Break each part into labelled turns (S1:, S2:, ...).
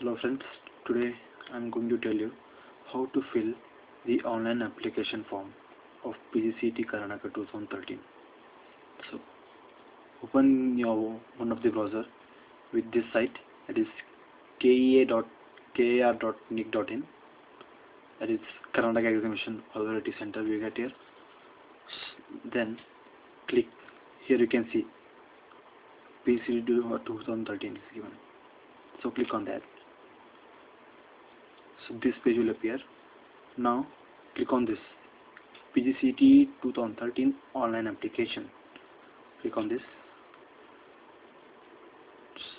S1: Hello friends, today I am going to tell you how to fill the online application form of PGCET Karnataka 2013. So open your one of the browser with this site, that is kar.nic.in, that is Karnataka Examination Authority Center. We get here. Then click here. You can see PGCET 2013 is given. So click on that. So this page will appear. Now click on this PGCET 2013 online application. Click on this.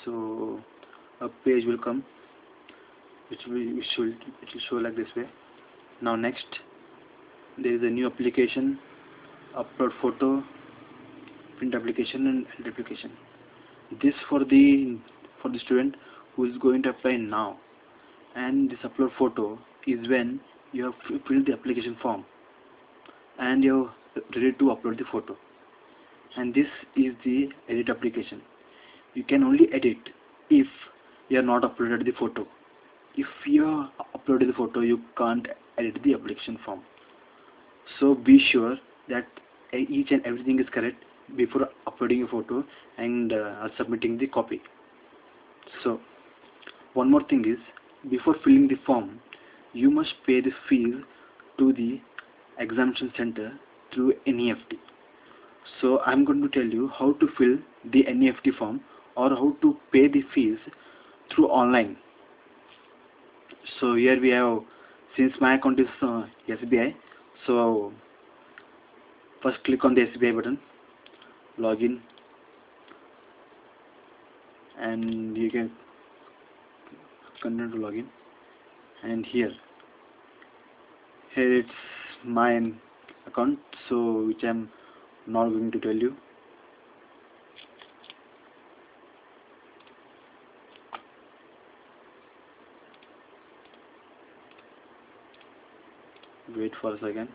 S1: So a page will come which will show like this way. Now next, there is a new application, upload photo, print application and edit application. This for the student who is going to apply now, and this upload photo is when you have filled the application form and you're ready to upload the photo. And this is the edit application. You can only edit if you have not uploaded the photo. If you have uploaded the photo, you can't edit the application form. So be sure that each and everything is correct before uploading a photo and submitting the copy. So one more thing is, before filling the form, you must pay the fees to the examination center through NEFT. So I'm going to tell you how to fill the NEFT form or how to pay the fees through online. So here we have, since my account is SBI, so first click on the SBI button, login, and you can continue to login. And here it's my account, so which I'm not going to tell you. Wait for a second.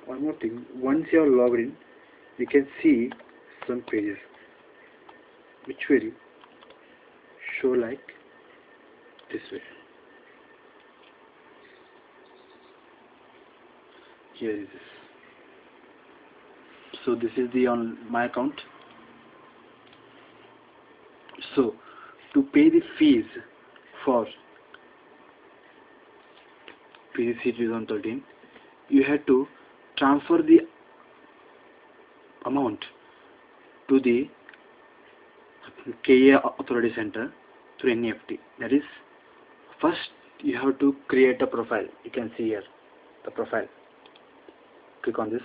S1: One more thing, once you are logged in, you can see some pages which will show like this way. Here is this. So this is the on my account. So to pay the fees for PGCET 2013, you have to transfer the amount to the KA Authority Center through NEFT. That is, first you have to create a profile. You can see here the profile. Click on this.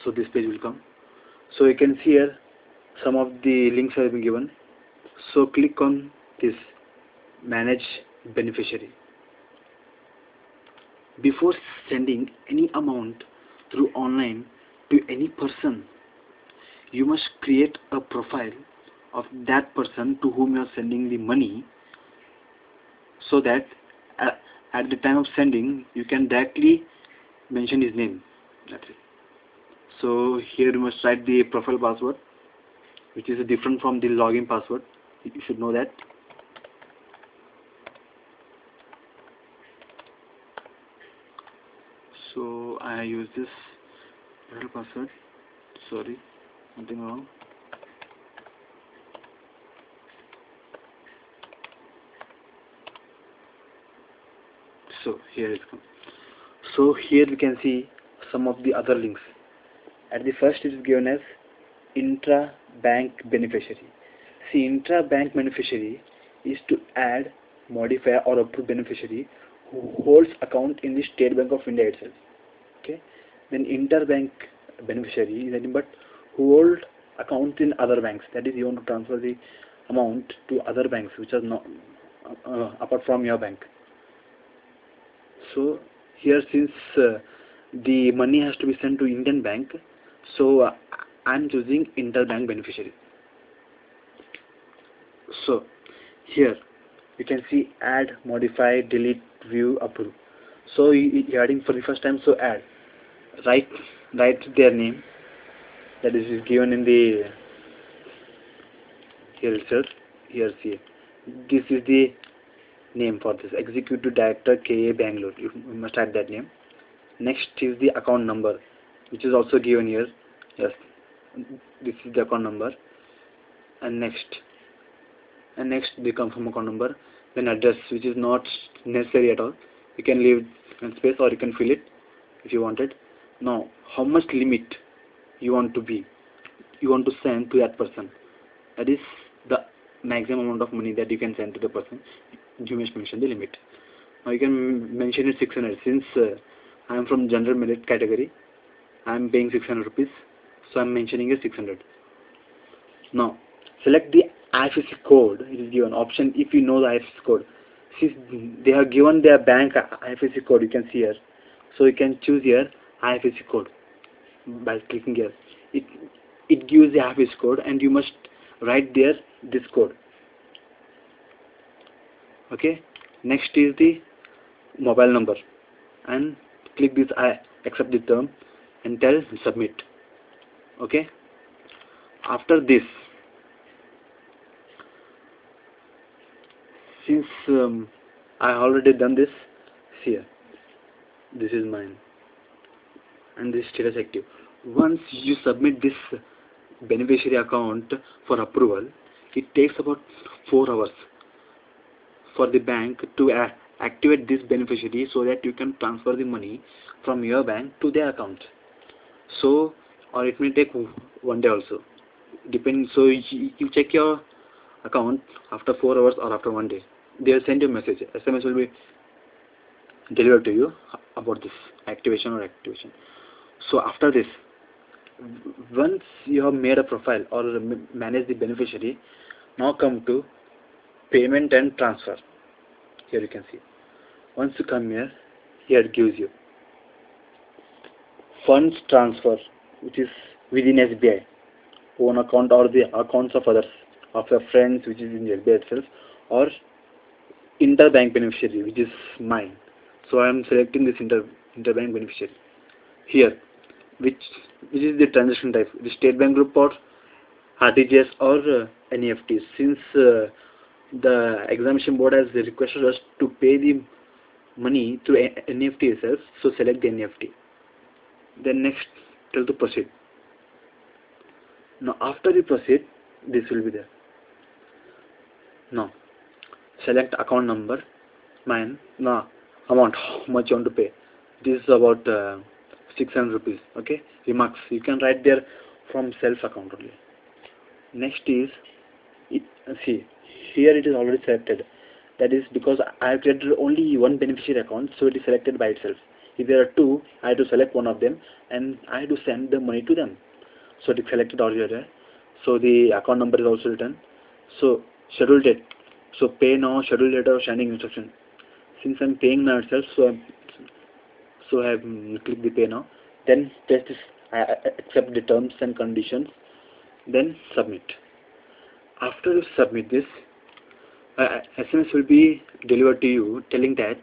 S1: So this page will come. So you can see here some of the links have been given. So click on this manage beneficiary. Before sending any amount through online to any person, you must create a profile of that person to whom you are sending the money, so that at the time of sending you can directly mention his name. That's it. So here you must write the profile password, which is different from the login password. You should know that. So I use this profile password. Sorry, something wrong. So here it comes. So here we can see some of the other links. At the first it is given as intra-bank beneficiary. See, intra-bank beneficiary is to add, modify or approve beneficiary who holds account in the State Bank of India itself. Okay. Then interbank beneficiary is anything but who hold account in other banks. That is, you want to transfer the amount to other banks which are not apart from your bank. So here, since the money has to be sent to Indian bank, so I'm choosing interbank beneficiary. So here you can see add, modify, delete, view, approve. So you're adding for the first time, so add, write their name, that is given in the here itself. Here see, this is the name for this, Executive Director KA Bangalore. You must add that name. Next is the account number, which is also given here. Yes, this is the account number. And next the confirm account number. Then address, which is not necessary at all. You can leave in space or you can fill it if you wanted. Now, how much limit you want to send to that person? That is the maximum amount of money that you can send to the person. You must mention the limit. Now you can mention it 600. Since I am from general merit category, I am paying 600 rupees, so I am mentioning it 600. Now select the IFSC code. It is given option if you know the IFSC code. Since they have given their bank IFSC code, you can see here. So you can choose here IFSC code by clicking here. It gives the IFSC code and you must write there this code. Okay. Next is the mobile number, and click this I accept the term and tell submit. Okay. After this, since I already done this, see here, this is mine and this status active. Once you submit this beneficiary account for approval, it takes about 4 hours for the bank to activate this beneficiary so that you can transfer the money from your bank to their account. So, or it may take 1 day also, depending. So you check your account after 4 hours or after 1 day. They will send you a message. SMS will be delivered to you about this activation or activation. So after this, once you have made a profile or manage the beneficiary, now come to payment and transfer. Here you can see. Once you come here it gives you funds transfer, which is within SBI own account or the accounts of others, of your friends, which is in SBI itself, or interbank beneficiary, which is mine. So I am selecting this interbank beneficiary here, which is the transaction type, the State Bank Group or RTGS or NEFT. Since the examination board has requested us to pay the money to NEFT itself, so select the NEFT. Then next, tell to proceed. Now after you proceed, this will be there. Now select account number, mine. Now amount, how much you want to pay. This is about 600 rupees. Okay, remarks you can write there from self account only. Next is see here it is already selected. That is because I have created only one beneficiary account, so it is selected by itself. If there are 2, I have to select one of them and I have to send the money to them. So it is selected already. So the account number is also written. So schedule date. So pay now, schedule date or standing instruction. Since I am paying now itself, so I have clicked the pay now. Then test this. I accept the terms and conditions. Then submit. After you submit this, SMS will be delivered to you telling that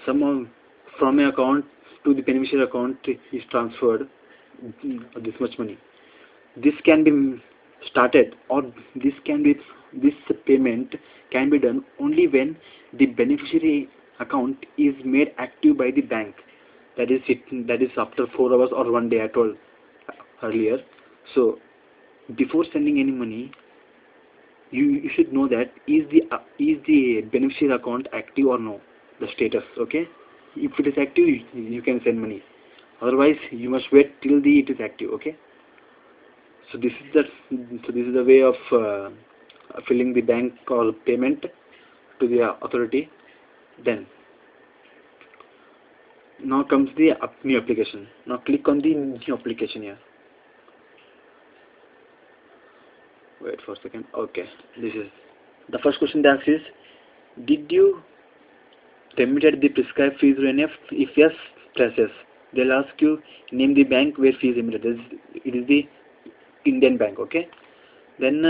S1: some from your account to the beneficiary account is transferred this much money. This can be started, or this payment can be done only when the beneficiary account is made active by the bank. That is after 4 hours or 1 day, I told earlier. So before sending any money, you should know that is the beneficiary account active or no, the status. Okay, if it is active, you can send money. Otherwise, you must wait till it is active. Okay. So this is the way of filling the bank or payment to the authority. Then now comes the new application. Now click on the new application here. Wait for a second. Okay, this is the first question they ask is, did you remitted the prescribed fees through NEFT? If yes, press yes. They'll ask you name the bank where fee is emitted. It is the Indian Bank. Okay. Then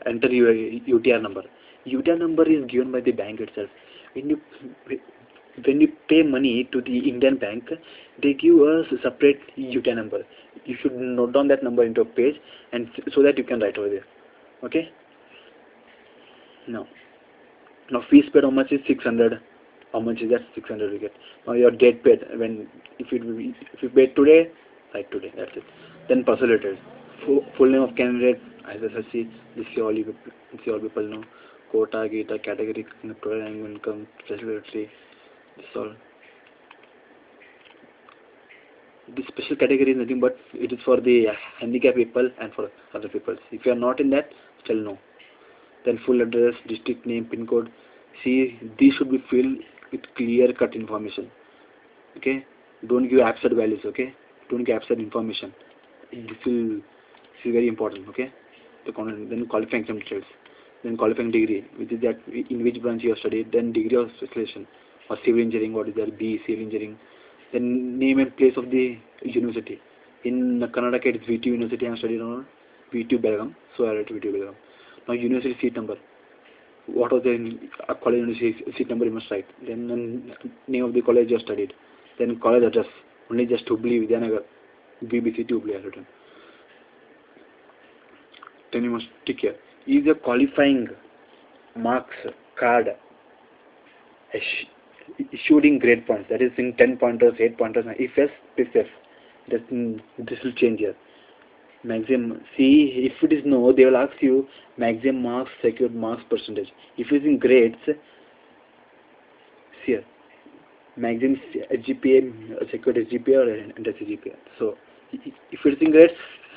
S1: enter your UTR number. UTR number is given by the bank itself. When you pay money to the Indian Bank, they give us a separate UTR number. You should note down that number into a page, and so that you can write over there. Okay. Now fees paid, how much is 600? How much is that? 600 we get. Now your date paid, when if you paid today, write today. That's it. Then personal details. Full name of candidate, ISSC. This all people know. Quota, Gita, category, total annual income, special category. This all. This special category is nothing but it is for the handicapped people and for other people. If you are not in that, still no. Then full address, district name, pin code. See, these should be filled with clear-cut information. Okay, don't give absurd values. Okay, don't give absurd information. This is very important. Okay, then qualifying exam details, then qualifying degree, which is that in which branch you have studied, then degree of specialization or civil engineering. What is that? B civil engineering. Then name and place of the university. In Karnataka, it's VTU University. I am studied on VTU Belgaum, so I write VTU Belgaum. Now university seat number. What was the college university seat number you must write. Then name of the college you studied. Then college address. Only just Hubli, Vidyanagar, BBC Hubli has written. Then you must tick here. Is the qualifying marks card issued in grade points? That is in 10 pointers, 8 pointers. If yes, please yes. This will change here. Maximum. See, if it is no, they will ask you maximum marks, secured marks percentage. If it is in grades, see here, maximum GPA, secured GPA or under GPA. So, if it is in grades,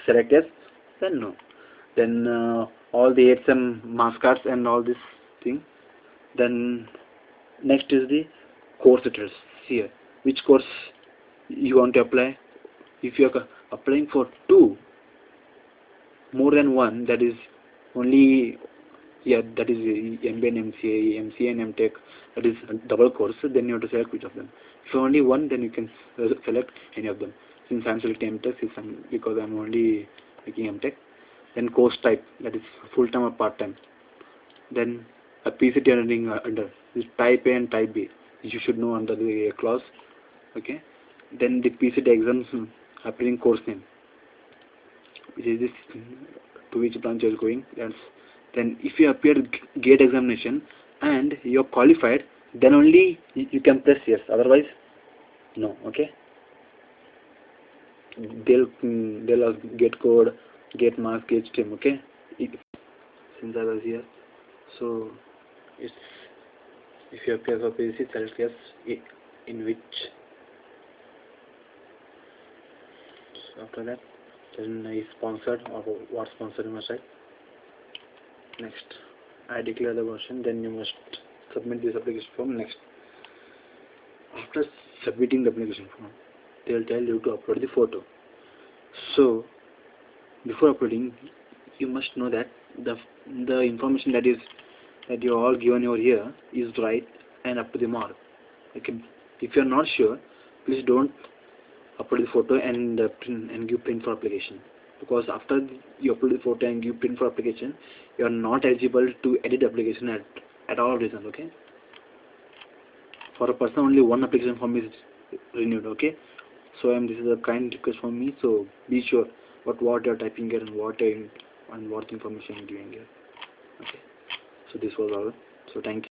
S1: select yes, then no. Then all the HM marks cards and all this thing. Then next is the course details. Here, which course you want to apply. If you are applying for two, more than one, that is only, yeah, that is MBA and MCA, MCA and MTech, that is a double course, then you have to select which of them. If only one, then you can select any of them. Since I am selecting MTech, because I am only making MTech. Then course type, that is full-time or part-time. Then a PCT running under, this type A and type B, you should know under the clause. Okay. Then the PCT exams appearing course name, which is this to which branch you are going. Then if you appear gate examination and you are qualified, then only you can press yes. Otherwise, no. Okay. They'll ask gate code, gate marks, gate stream. Okay. Since I was here, so it's if you appear for PCT, select yes. In which after that. Then is sponsored or what sponsor you must write. Next, I declare the version. Then you must submit this application form. Next, after submitting the application form, they will tell you to upload the photo. So before uploading, you must know that the information that you all given over here is right and up to the mark. Okay. If you are not sure, please don't upload the photo and give print for application, because after you upload the photo and give print for application, you are not eligible to edit application at all reasons. Okay. For a person, only one application form is renewed. Okay. So this is a kind request from me. So be sure what you are typing here and what information you are giving here. Okay. So this was all. So thank you.